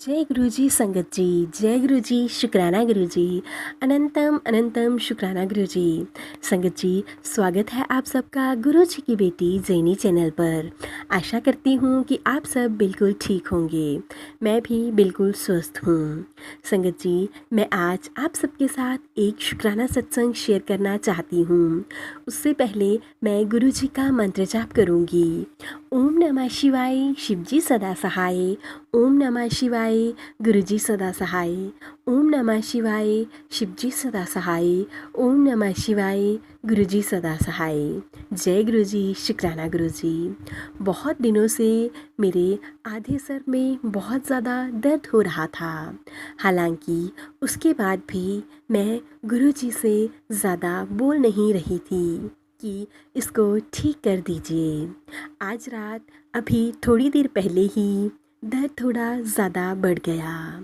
जय गुरु जी संगत जी, जय गुरु जी, शुक्राना गुरु जी, अनंतम अनंतम शुक्राना गुरु जी। संगत जी, स्वागत है आप सबका गुरु जी की बेटी जैनी चैनल पर। आशा करती हूँ कि आप सब बिल्कुल ठीक होंगे। मैं भी बिल्कुल स्वस्थ हूँ। संगत जी, मैं आज आप सबके साथ एक शुक्राना सत्संग शेयर करना चाहती हूँ। उससे पहले मैं गुरु जी का मंत्र जाप करूँगी। ओम नमः शिवाय, शिवजी सदा सहाय। ओम नमः शिवाय, गुरुजी सदा सहाय। ओम नमः शिवाय, शिवजी सदा सहाय। ओम नमः शिवाय, गुरुजी सदा सहाय। जय गुरुजी, शुक्राना गुरुजी। बहुत दिनों से मेरे आधे सर में बहुत ज़्यादा दर्द हो रहा था। हालांकि उसके बाद भी मैं गुरुजी से ज़्यादा बोल नहीं रही थी कि इसको ठीक कर दीजिए। आज रात अभी थोड़ी देर पहले ही दर्द थोड़ा ज़्यादा बढ़ गया,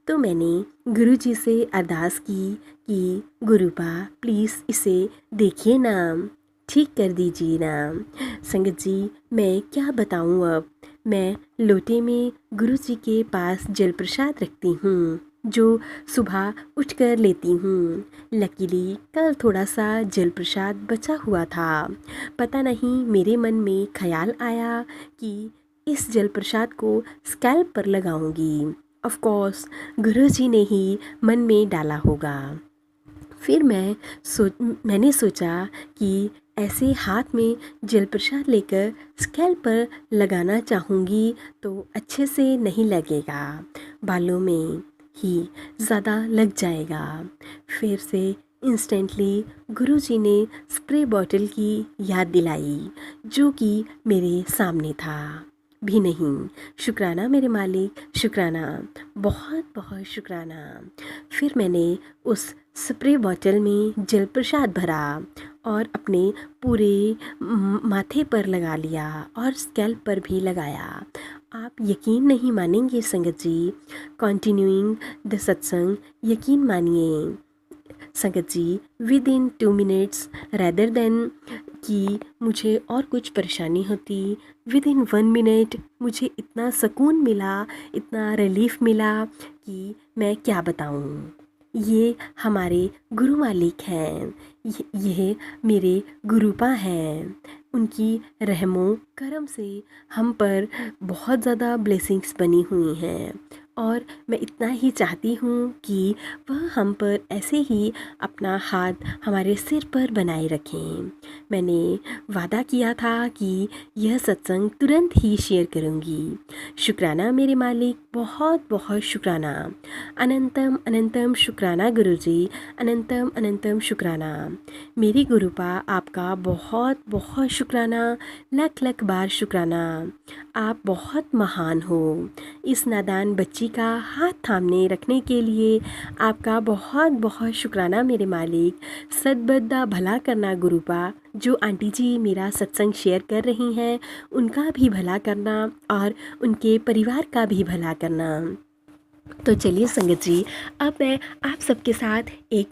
तो मैंने गुरुजी से अरदास की कि गुरुपा प्लीज़ इसे देखिए ना, ठीक कर दीजिए ना। संगत जी, मैं क्या बताऊँ अब। मैं लोटे में गुरुजी के पास जल प्रसाद रखती हूँ, जो सुबह उठकर लेती हूँ। लकीली कल थोड़ा सा जल प्रसाद बचा हुआ था। पता नहीं मेरे मन में ख्याल आया कि इस जल प्रसाद को स्कैल्प पर लगाऊंगी। ऑफ कोर्स गुरुजी ने ही मन में डाला होगा। फिर मैंने सोचा कि ऐसे हाथ में जल प्रसाद लेकर स्कैल्प पर लगाना चाहूँगी तो अच्छे से नहीं लगेगा, बालों में ही ज़्यादा लग जाएगा। फिर से इंस्टेंटली गुरुजी ने स्प्रे बॉटल की याद दिलाई, जो कि मेरे सामने था भी नहीं। शुक्राना मेरे मालिक, शुक्राना, बहुत बहुत शुक्राना। फिर मैंने उस स्प्रे बॉटल में जल प्रसाद भरा और अपने पूरे माथे पर लगा लिया और स्कैल्प पर भी लगाया। आप यकीन नहीं मानेंगे संगत जी, कंटिन्यूइंग द सत्संग, यकीन मानिए संगत जी, within 2 minutes rather than कि मुझे और कुछ परेशानी होती, विद इन 1 मिनट मुझे इतना सुकून मिला, इतना रिलीफ मिला कि मैं क्या बताऊँ। ये हमारे गुरु मालिक हैं, ये मेरे गुरुपा हैं। उनकी रहमो करम से हम पर बहुत ज़्यादा ब्लेसिंग्स बनी हुई हैं और मैं इतना ही चाहती हूँ कि वह हम पर ऐसे ही अपना हाथ हमारे सिर पर बनाए रखें। मैंने वादा किया था कि यह सत्संग तुरंत ही शेयर करूँगी। शुक्राना मेरे मालिक, बहुत बहुत शुक्राना। अनंतम अनंतम शुक्राना गुरुजी, अनंतम अनंतम शुक्राना। मेरी गुरुपा आपका बहुत बहुत शुक्राना, लख लख बार शुक्राना। आप बहुत महान हो। इस नादान बच्ची का हाथ थामने रखने के लिए आपका बहुत बहुत शुक्राना मेरे मालिक। सद्बद्दा भला करना गुरुपा, जो आंटी जी मेरा सत्संग शेयर कर रही हैं उनका भी भला करना और उनके परिवार का भी भला करना। तो चलिए संगत जी, अब मैं आप सबके साथ एक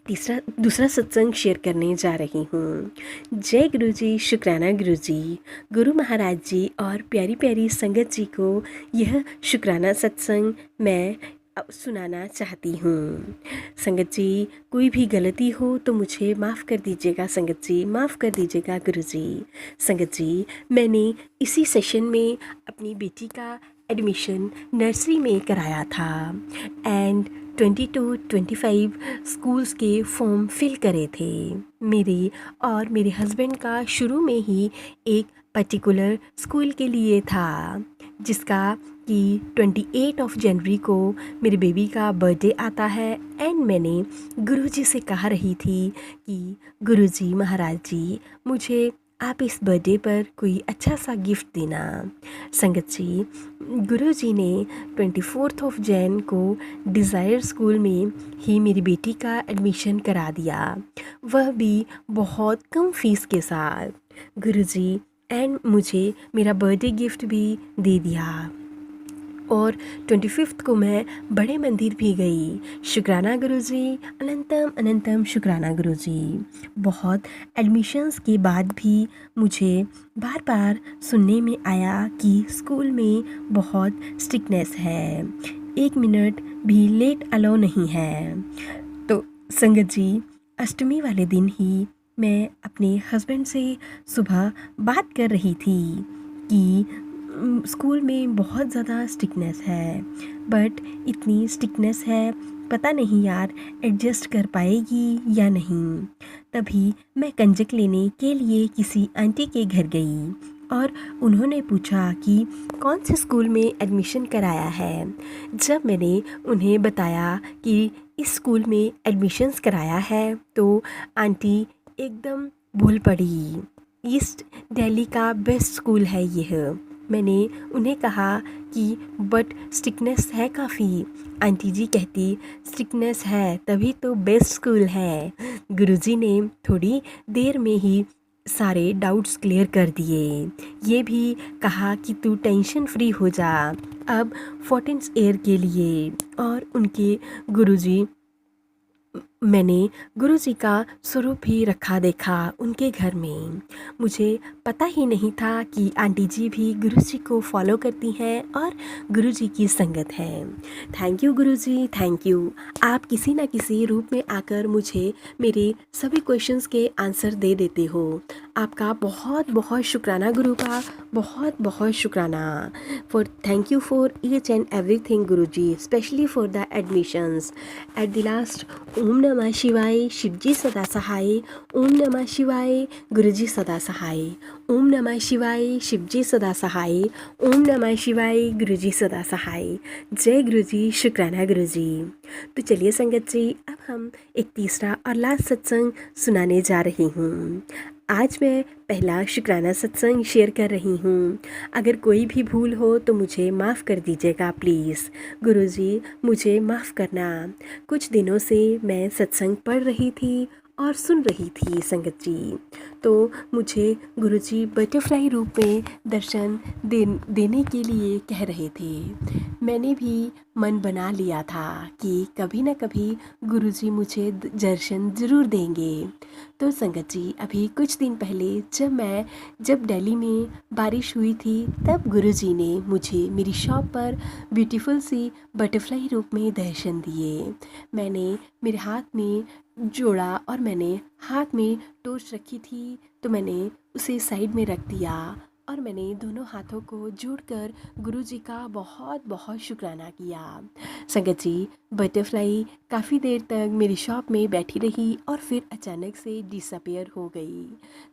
दूसरा सत्संग शेयर करने जा रही हूँ। जय गुरु जी, शुक्राना गुरु जी, गुरु महाराज जी और प्यारी प्यारी संगत जी को यह शुक्राना सत्संग मैं सुनाना चाहती हूँ। संगत जी, कोई भी गलती हो तो मुझे माफ़ कर दीजिएगा संगत जी, माफ़ कर दीजिएगा गुरु जी। संगत जी, मैंने इसी सेशन में अपनी बेटी का एडमिशन नर्सरी में कराया था एंड 20 to 25 स्कूल्स के फॉर्म फिल करे थे। मेरे और मेरे हस्बैंड का शुरू में ही एक पर्टिकुलर स्कूल के लिए था, जिसका कि 28 ऑफ जनवरी को मेरे बेबी का बर्थडे आता है एंड मैंने गुरुजी से कहा रही थी कि गुरुजी महाराज जी, मुझे आप इस बर्थडे पर कोई अच्छा सा गिफ्ट देना। संगत जी, गुरुजी ने 24 ऑफ जैन को डिज़ायर स्कूल में ही मेरी बेटी का एडमिशन करा दिया, वह भी बहुत कम फीस के साथ। गुरुजी एंड मुझे मेरा बर्थडे गिफ्ट भी दे दिया और 25 को मैं बड़े मंदिर भी गई। शुक्राना गुरुजी, अनंतम अनंतम शुक्राना गुरुजी। बहुत एडमिशन्स के बाद भी मुझे बार बार सुनने में आया कि स्कूल में बहुत स्ट्रिक्टनेस है। 1 मिनट भी लेट अलाउ नहीं है। तो संगत जी, अष्टमी वाले दिन ही मैं अपने हस्बैंड से सुबह बात कर रही थी कि स्कूल में बहुत ज़्यादा स्ट्रिक्टनेस है, बट इतनी स्ट्रिक्टनेस है, पता नहीं यार एडजस्ट कर पाएगी या नहीं। तभी मैं कंजक लेने के लिए किसी आंटी के घर गई और उन्होंने पूछा कि कौन से स्कूल में एडमिशन कराया है। जब मैंने उन्हें बताया कि इस स्कूल में एडमिशन्स कराया है तो आंटी एकदम भूल पड़ी। ईस्ट दिल्ली का बेस्ट स्कूल है यह। मैंने उन्हें कहा कि बट स्ट्रिक्टनेस है काफ़ी। आंटी जी कहती स्ट्रिक्टनेस है तभी तो बेस्ट स्कूल है। गुरुजी ने थोड़ी देर में ही सारे डाउट्स क्लियर कर दिए। ये भी कहा कि तू टेंशन फ्री हो जा अब 14th ईयर के लिए। और उनके गुरुजी, मैंने गुरुजी का स्वरूप भी रखा देखा उनके घर में। मुझे पता ही नहीं था कि आंटी जी भी गुरुजी को फॉलो करती हैं और गुरुजी की संगत है। Thank you Guruji, thank you. आप किसी न किसी रूप में आकर मुझे मेरे सभी क्वेश्चंस के आंसर दे देते हो। आपका बहुत बहुत शुक्राना गुरु का, बहुत बहुत शुक्राना। Thank you for each and everything Guruji, specially for the admissions at the last. ओम नमः शिवाय, शिवजी सदा सहाय। ओम नमः शिवाय, गुरुजी सदा सहाय। ओम नमः शिवाय, शिवजी सदा सहाय। ओम नमः शिवाय, गुरुजी सदा सहाय। जय गुरुजी, शुक्राना गुरुजी। तो चलिए संगत जी, अब हम एक तीसरा और लास्ट सत्संग सुनाने जा रही हूँ। आज मैं पहला शुक्राना सत्संग शेयर कर रही हूँ। अगर कोई भी भूल हो तो मुझे माफ़ कर दीजिएगा प्लीज़। गुरुजी मुझे माफ़ करना। कुछ दिनों से मैं सत्संग पढ़ रही थी और सुन रही थी संगत जी, तो मुझे गुरुजी बटरफ्लाई रूप में दर्शन देने के लिए कह रहे थे। मैंने भी मन बना लिया था कि कभी ना कभी गुरुजी मुझे दर्शन ज़रूर देंगे। तो संगत जी, अभी कुछ दिन पहले जब दिल्ली में बारिश हुई थी तब गुरुजी ने मुझे मेरी शॉप पर ब्यूटीफुल सी बटरफ्लाई रूप में दर्शन दिए। मैंने मेरे हाथ में जोड़ा और मैंने हाथ में टॉर्च रखी थी तो मैंने उसे साइड में रख दिया और मैंने दोनों हाथों को जोड़कर गुरुजी का बहुत बहुत शुक्राना किया। संगत जी, बटरफ्लाई काफ़ी देर तक मेरी शॉप में बैठी रही और फिर अचानक से डिसअपियर हो गई।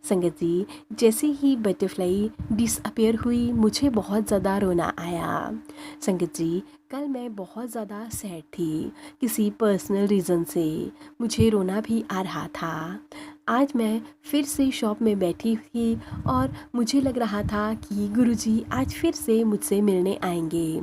संगत जी, जैसे ही बटरफ्लाई डिसअपियर हुई मुझे बहुत ज़्यादा रोना आया। संगत जी, कल मैं बहुत ज़्यादा सैड थी, किसी पर्सनल रीज़न से मुझे रोना भी आ रहा था। आज मैं फिर से शॉप में बैठी थी और मुझे लग रहा था कि गुरुजी आज फिर से मुझसे मिलने आएंगे।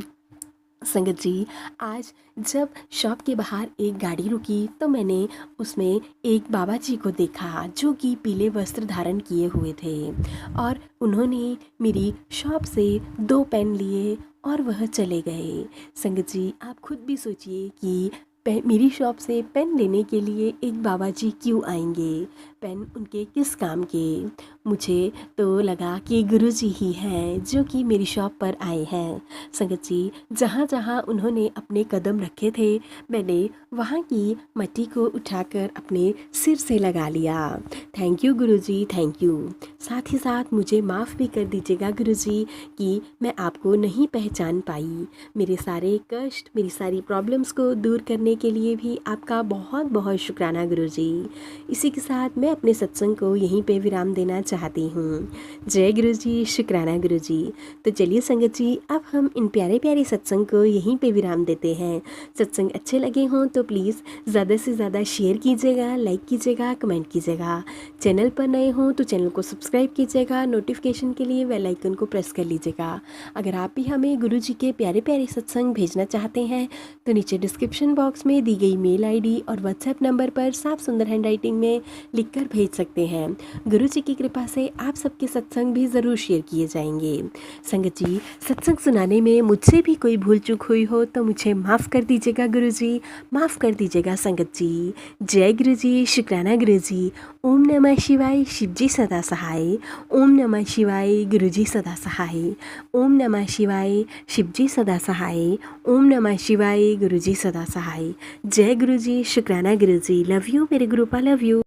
संगत जी, आज जब शॉप के बाहर एक गाड़ी रुकी तो मैंने उसमें एक बाबा जी को देखा जो कि पीले वस्त्र धारण किए हुए थे और उन्होंने मेरी शॉप से 2 पेन लिए और वह चले गए। संगत जी, आप खुद भी सोचिए कि मेरी शॉप से पेन लेने के लिए एक बाबा जी क्यों आएंगे, पेन उनके किस काम के। मुझे तो लगा कि गुरुजी ही हैं जो कि मेरी शॉप पर आए हैं। संगत जी, जहाँ जहाँ उन्होंने अपने कदम रखे थे मैंने वहाँ की मिट्टी को उठाकर अपने सिर से लगा लिया। Thank you Guruji, thank you. साथ ही साथ मुझे माफ़ भी कर दीजिएगा गुरुजी कि मैं आपको नहीं पहचान पाई। मेरे सारे कष्ट, मेरी सारी प्रॉब्लम्स को दूर करने के लिए भी आपका बहुत बहुत शुक्राना गुरुजी। इसी के साथ मैं अपने सत्संग को यहीं पे विराम देना चाहती हूँ। जय गुरुजी, शुक्राना गुरुजी। तो चलिए संगत जी, अब हम इन प्यारे प्यारे सत्संग को यहीं पे विराम देते हैं। सत्संग अच्छे लगे हों तो प्लीज़ ज़्यादा से ज़्यादा शेयर कीजिएगा, लाइक कीजिएगा, कमेंट कीजिएगा। चैनल पर नए हों तो चैनल को सब्सक्राइब कीजिएगा, नोटिफिकेशन के लिए बेल आइकन को प्रेस कर लीजिएगा। अगर आप भी हमें गुरुजी के प्यारे प्यारे सत्संग भेजना चाहते हैं तो नीचे डिस्क्रिप्शन बॉक्स में दी गई मेल आईडी और व्हाट्सएप नंबर पर साफ सुंदर हैंडराइटिंग में लिखकर भेज सकते हैं। गुरुजी की कृपा कृपा से आप सबके सत्संग भी ज़रूर शेयर किए जाएंगे। संगत जी, सत्संग सुनाने में मुझसे भी कोई भूल चूक हुई हो तो मुझे माफ़ कर दीजिएगा गुरु जी, माफ़ कर दीजिएगा संगत जी। जय गुरु जी, शुक्राना गुरु जी। ओम नमः शिवाय, शिव जी सदा सहाय। ओम नमः शिवाय, गुरु जी सदा सहाय। ओम नमः शिवाय, शिव जी सदा सहाय। ओम नमः शिवाय, गुरु जी सदा सहाय। जय गुरु जी, शुक्राना गुरु जी। लव यू मेरे गुरुपा, लव यू।